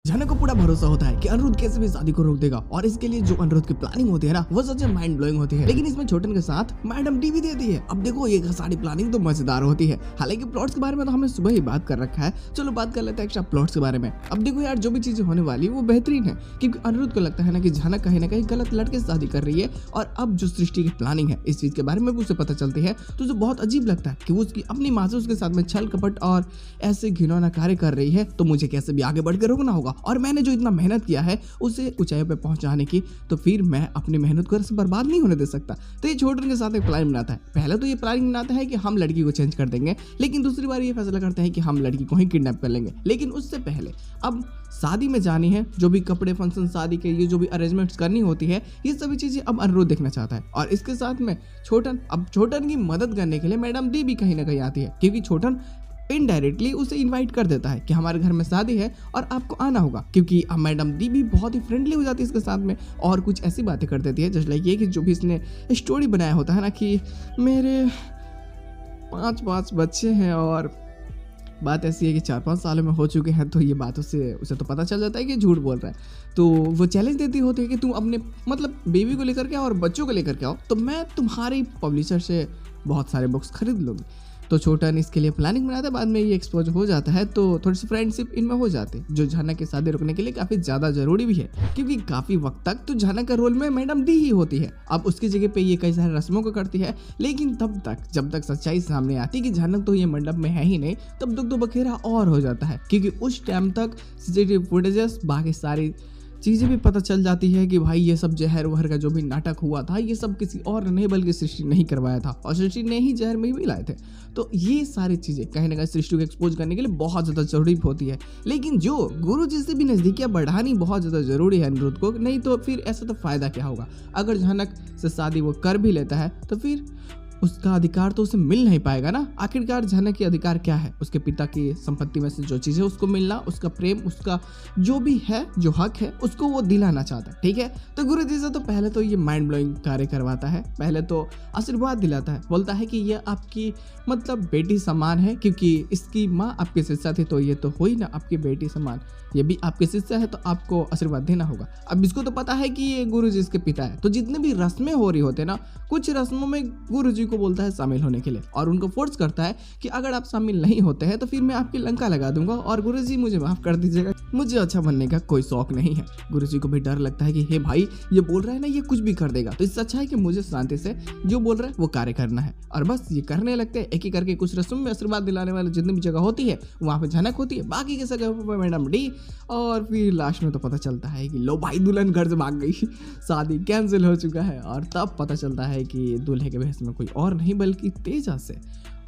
झनक को पूरा भरोसा होता है कि अनिरुद्ध कैसे भी शादी को रोक देगा और इसके लिए जो अनिरुद्ध की प्लानिंग होती है ना वो सच में माइंड ब्लोइंग होती है। लेकिन इसमें छोटन के साथ मैडम डी भी देती है। अब देखो ये सारी प्लानिंग तो मजेदार होती है। हालांकि प्लॉट्स के बारे में तो हमने सुबह ही बात कर रखा है, चलो बात कर लेते हैं एक्स्ट्रा प्लॉट्स के बारे में। अब देखो यार जो भी चीजें होने वाली है वो बेहतरीन है, क्योंकि अनिरुद्ध को लगता है ना कि झनक कहीं ना कहीं गलत लड़के से शादी कर रही है और अब जो सृष्टि की प्लानिंग है इस चीज के बारे में भी उसे पता चलती है तो उसे बहुत अजीब लगता है कि वो उसकी अपनी माँ से उसके साथ में छल कपट और ऐसे घिनौना कार्य कर रही है, तो मुझे कैसे भी आगे बढ़कर रोकना होगा। और मैंने जो इतना मेहनत किया है उसे ऊंचाइयों पे पहुंचाने की, तो फिर मैं अपनी मेहनत को ऐसे बर्बाद नहीं होने दे सकता। तो ये छोटन के साथ एक प्लान बनाता है। पहले तो ये प्लानिंग बनाता है कि हम लड़की को चेंज कर देंगे, लेकिन दूसरी बार ये फैसला करते हैं कि हम लड़की को ही किडनैप कर लेंगे। लेकिन उससे पहले अब शादी में जानी है, जो भी कपड़े फंक्शन शादी के ये जो भी अरेंजमेंट्स करनी होती है ये सभी चीजें अब अनिरुद्ध देखना चाहता है। और इसके साथ में छोटन की मदद करने के लिए मैडम दी भी कहीं ना कहीं आती है, क्योंकि छोटन इनडायरेक्टली उसे इनवाइट कर देता है कि हमारे घर में शादी है और आपको आना होगा। क्योंकि अब मैडम दी भी बहुत ही फ्रेंडली हो जाती है इसके साथ में और कुछ ऐसी बातें कर देती है जस्ट लाइक ये कि जो भी इसने स्टोरी बनाया होता है ना कि मेरे 5 बच्चे हैं और बात ऐसी है कि 4-5 सालों में हो चुके हैं, तो ये बातों से उसे तो पता चल जाता है कि झूठ बोल रहा है। तो वो चैलेंज देती होती है कि तुम अपने बेबी को लेकर के आओ और बच्चों को लेकर के आओ, तो मैं तुम्हारी पब्लिशर से बहुत सारे बुक्स खरीद लूँगी। तो छोटन इसके लिए प्लानिंग बनाता है, बाद में ये एक्सपोज हो जाता है तो थोड़ी सी फ्रेंडशिप इनमें हो जाती है, जो झनक की शादी रुकने के लिए काफी ज्यादा जरूरी भी है, क्योंकि काफी वक्त तक तो झनक का रोल में मैडम दी ही होती है। अब उसकी जगह पे ये कई सारे रस्मों को करती है, लेकिन तब तक जब तक सच्चाई सामने आती कि झनक तो ये मंडप में है ही नहीं, तब तक तो बखेरा और हो जाता है, क्योंकि उस टाइम तक सीसीटीवी फुटेजेस बाकी सारी चीज़ें भी पता चल जाती है कि भाई ये सब जहर वहर का जो भी नाटक हुआ था ये सब किसी और नहीं बल्कि सृष्टि ने ही करवाया था और सृष्टि ने ही जहर में भी लाए थे। तो ये सारी चीज़ें कहीं ना कहीं सृष्टि को एक्सपोज करने के लिए बहुत ज़्यादा जरूरी होती है। लेकिन जो गुरु जी से भी नज़दीकियाँ बढ़ानी बहुत ज़्यादा जरूरी है अनिरुद्ध को, नहीं तो फिर ऐसा तो फ़ायदा क्या होगा। अगर झनक से शादी वो कर भी लेता है तो फिर उसका अधिकार तो उसे मिल नहीं पाएगा ना। आखिरकार झनक के अधिकार क्या है, उसके पिता की संपत्ति में से जो चीज़ है उसको मिलना, उसका प्रेम, उसका जो भी है जो हक है उसको वो दिलाना चाहता है। ठीक है, तो गुरु जी से तो पहले तो ये माइंड ब्लोइंग कार्य करवाता है। पहले तो आशीर्वाद दिलाता है, बोलता है कि ये आपकी बेटी समान है, क्योंकि इसकी माँ आपकी शिष्या थी तो ये तो हुई ना आपकी बेटी समान, ये भी आपके शिष्य है तो आपको आशीर्वाद देना होगा। अब इसको तो पता है कि ये गुरु जी इसके पिता है, तो जितने भी रस्में हो रही होते ना, कुछ रस्मों में गुरु जी को बोलता है शामिल होने के लिए और उनको फोर्स करता है कि अगर आप शामिल नहीं होते हैं तो फिर मैं आपकी लंका लगा दूंगा और गुरु जी मुझे माफ कर दीजिएगा, मुझे अच्छा बनने का कोई शौक नहीं है। गुरु जी को भी डर लगता है कि हे भाई ये बोल रहा है ना ये कुछ भी कर देगा, तो इससे अच्छा है कि मुझे शांति से जो बोल रहा है वो कार्य करना है। और बस ये करने लगते हैं एक ही करके। कुछ रस्मों में आशीर्वाद दिलाने वाले जितनी भी जगह होती है वहाँ पे झनक होती है, बाकी के जगह पर मैडम डी, और फिर लास्ट में तो पता चलता है कि लो भाई दुल्हन घर से भाग गई, शादी कैंसिल हो चुका है। और तब पता चलता है कि दूल्हे के भेष में कोई और नहीं बल्कि तेजा से।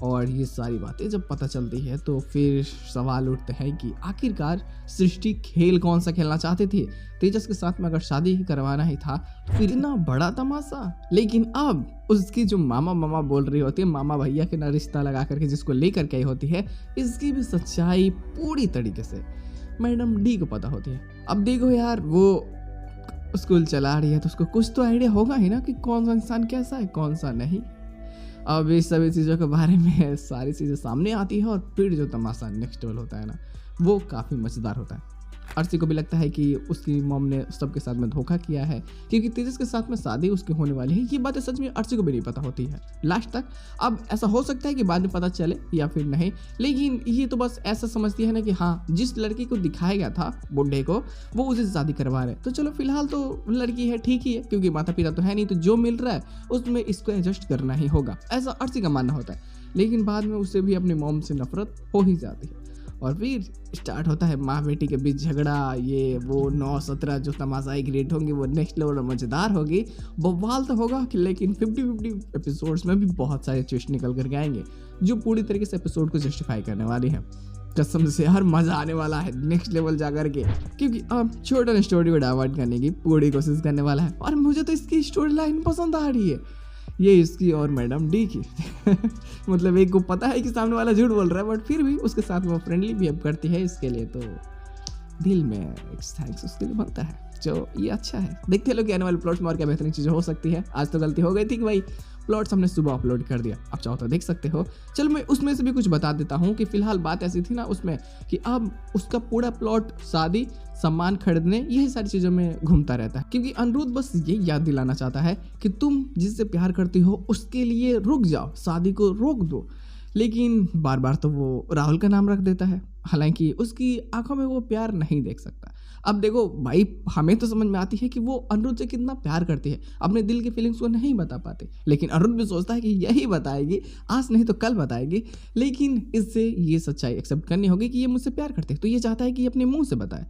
और ये सारी बातें जब पता चलती है तो फिर सवाल उठते हैं कि आखिरकार सृष्टि खेल कौन सा खेलना चाहते थे। तेजस के साथ में अगर शादी ही करवाना ही था तो फिर इतना बड़ा तमाशा। लेकिन अब उसकी जो मामा बोल रही होती है, मामा भैया के ना रिश्ता लगा करके जिसको लेकर के आई होती है, इसकी भी सच्चाई पूरी तरीके से मैडम डी को पता होती है। अब देखो यार वो स्कूल चला रही है तो उसको कुछ तो आइडिया होगा ही ना कि कौन सा इंसान कैसा है कौन सा नहीं। अब इस सभी चीज़ों के बारे में सारी चीज़ें सामने आती है और फिर जो तमाशा नेक्स्ट लेवल होता है ना वो काफ़ी मज़ेदार होता है। अर्शी को भी लगता है कि उसकी मॉम ने सबके साथ में धोखा किया है, क्योंकि तेजस के साथ में शादी उसकी होने वाली है। ये बातें सच में अर्शी को भी नहीं पता होती है लास्ट तक। अब ऐसा हो सकता है कि बाद में पता चले या फिर नहीं, लेकिन ये तो बस ऐसा समझती है ना कि हाँ जिस लड़की को दिखाया गया था बुढ़े को वो उसे शादी करवा रहे, तो चलो फिलहाल तो लड़की है ठीक ही है, क्योंकि माता पिता तो है नहीं, तो जो मिल रहा है उसमें इसको एडजस्ट करना ही होगा, ऐसा अर्शी का मानना होता है। लेकिन बाद में उसे भी अपनी मॉम से नफरत हो ही जाती है और फिर स्टार्ट होता है माँ बेटी के बीच झगड़ा। ये वो 9-17 जो तमाशाई क्रिएट होंगी वो नेक्स्ट लेवल में मज़ेदार होगी, बवाल तो होगा। लेकिन 50-50 एपिसोड्स में भी बहुत सारे ट्विस्ट निकल कर आएंगे जो पूरी तरीके से एपिसोड को जस्टिफाई करने वाली है। कसम से हर मज़ा आने वाला है नेक्स्ट लेवल जाकर के, क्योंकि अब छोटा स्टोरी को डाइवर्ट करने की पूरी कोशिश करने वाला है। और मुझे तो इसकी स्टोरी लाइन पसंद आ रही है, ये इसकी और मैडम डी की एक को पता है कि सामने वाला झूठ बोल रहा है बट फिर भी उसके साथ वो फ्रेंडली बिहेव करती है। इसके लिए तो दिल में एक थैंक्स उसके लिए बनता है, जो ये अच्छा है। देखते लोग आने वाले प्लॉट्स में और क्या बेहतरीन चीजें हो सकती है। आज तो गलती हो गई थी कि भाई प्लॉट्स हमने सुबह अपलोड कर दिया, अब चाहो तो देख सकते हो। चलो मैं उसमें से भी कुछ बता देता हूँ कि फिलहाल बात ऐसी थी ना उसमें कि अब उसका पूरा प्लॉट शादी, सामान खरीदने, यही सारी चीजों में घूमता रहता है, क्योंकि अनिरुद्ध बस ये याद दिलाना चाहता है कि तुम जिससे प्यार करती हो उसके लिए रुक जाओ, शादी को रोक दो। लेकिन बार बार तो वो राहुल का नाम रख देता है, हालांकि उसकी आंखों में वो प्यार नहीं देख सकता। अब देखो भाई, हमें तो समझ में आती है कि वो अनिरुद्ध से कितना प्यार करती है, अपने दिल की फीलिंग्स को नहीं बता पाते, लेकिन अनिरुद्ध भी सोचता है कि यही बताएगी, आज नहीं तो कल बताएगी। लेकिन इससे ये सच्चाई एक्सेप्ट करनी होगी कि ये मुझसे प्यार करते हैं, तो ये चाहता है कि ये अपने मुंह से बताए।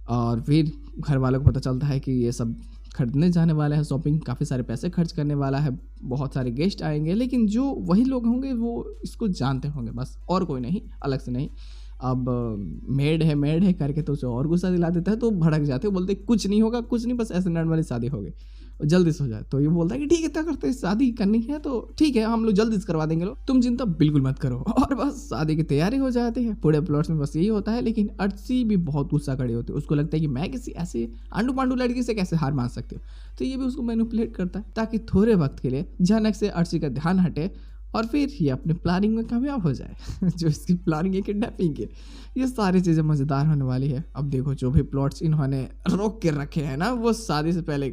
और फिर घर वालों को पता चलता है कि ये सब खरीदने जाने वाला है, शॉपिंग, काफ़ी सारे पैसे खर्च करने वाला है, बहुत सारे गेस्ट आएंगे, लेकिन जो वही लोग होंगे वो इसको जानते होंगे बस, और कोई नहीं, अलग से नहीं। अब मेड है करके तो उसे और गुस्सा दिला देता है, तो भड़क जाते हैं, बोलते कुछ नहीं होगा, कुछ नहीं, बस ऐसे नॉर्मली शादी हो गई, जल्दी से हो जाए। तो ये बोलता है कि ठीक है, क्या करते हैं, शादी करनी है तो ठीक है, हम लोग जल्दी से करवा देंगे, लो तुम चिंता बिल्कुल मत करो। और बस शादी की तैयारी हो जाती है। पूरे प्लॉट्स में बस यही होता है, लेकिन अर्ची भी बहुत गुस्सा खड़ी होती है। उसको लगता है कि मैं किसी ऐसे आंडू पांडू लड़की से कैसे हार मान सकती हूँ। तो ये भी उसको मैनिपुलेट करता है ताकि थोड़े वक्त के लिए अचानक से अर्ची का ध्यान हटे और फिर ये अपने प्लानिंग में कामयाब हो जाए। जो इसकी प्लानिंग है किडनैपिंग की, ये सारी चीज़ें मज़ेदार होने वाली है। अब देखो जो भी प्लॉट्स इन्होंने रोक के रखे हैं ना, वो शादी से पहले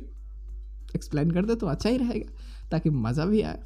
एक्सप्लेन कर दे तो अच्छा ही रहेगा, ताकि मज़ा भी आए।